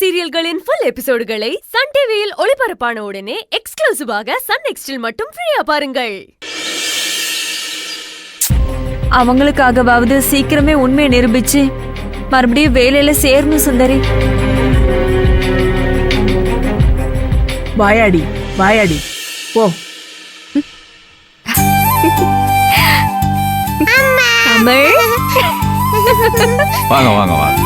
சீரியல்களின் full எபிசோடுகளை Sun டிவியில் ஒளிபரப்பான உடனே எக்ஸ்க்ளூசிவாக சன் நெக்ஸ்டில் மட்டும் ஃப்ரீயா பாருங்கள். அவங்களுக்காகவாவது சீக்கிரமே உண்மையை நிரூபிச்சு மறுபடியும் வேலையில சேரணும் சுந்தரி. வாயாடி வாயாடி போ. தமிழ் வாங்க வாங்க வாங்க.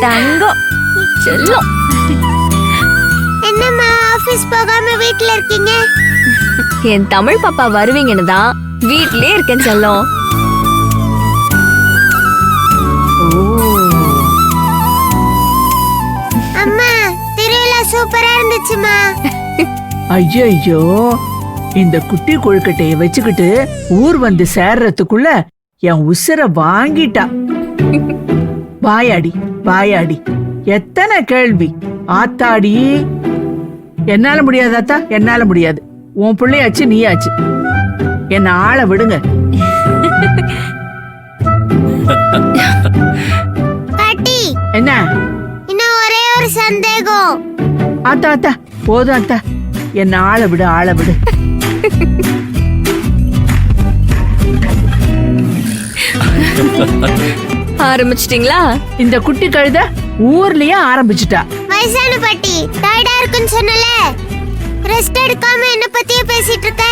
தங்கம் செல்லம். என்னம்மா ஆபீஸ் போகாம வீட்ல இருக்கீங்க? என் தமிழ் பாப்பா வருவீங்கன்னு தான் வீட்லயே இருக்கேன் செல்லம். அம்மா திருவிழா சூப்பரா இருந்துச்சுமா. ஐயோ, இந்த குட்டி கொழுக்கட்டைய வச்சுக்கிட்டு ஊர் வந்து சேர்றதுக்குள்ள என் உசுர வாங்கிட்டா. வாயாடி வாயாடி, எத்தனை கேள்வி. ஆத்தாடி, என்னால முடியாதாத்தா, என்னால முடியாது. உன் பிள்ளையாச்சு நீயாச்சு, என்ன ஆள விடுங்க. பாட்டி, என்ன இன்னும் ஒரே ஒரு சந்தேகம். ஆத்தா ஆத்தா போதும் ஆத்தா, என்ன ஆள விடு ஆள விடு. ஆரம்பிச்சிட்டீங்களா? இந்த குட்டி கழுத ஊர்லயே ஆரம்பிச்சுட்டா. வயசான பாட்டி டயர்டா இருக்குன்னு சொன்னல, ரெஸ்ட் எடுக்காம என்ன பத்தியே பேசிட்டு இருக்க?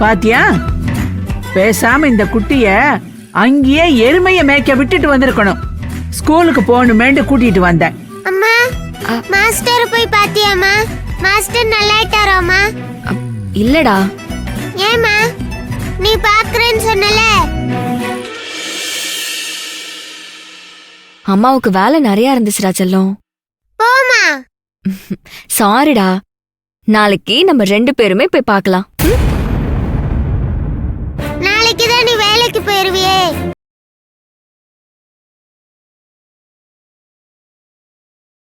பாத்தியா, பேசாம இந்த குட்டிய அங்கேயே எருமைய மேய்க்க விட்டுட்டு வந்திருக்கணும். ஸ்கூலுக்கு போகணுமேண்டு கூட்டிட்டு வந்தேன். அம்மா, மாஸ்டர் போய் பாத்தியாமா? மாஸ்டர் நல்லாயிட்டாராமா? இல்லடா. ஏமா, நீ பாக்குறேன்னு சொன்னல. அம்மாவுக்கு வேலை நிறைய இருந்துச்சுடா செல்லம். போமா. சாரிடா, நாளைக்கு நம்ம 2 பேருமே போய் பார்க்கலாம். நாளைக்கு தான் நீ வேலைக்கு போயிருவியே.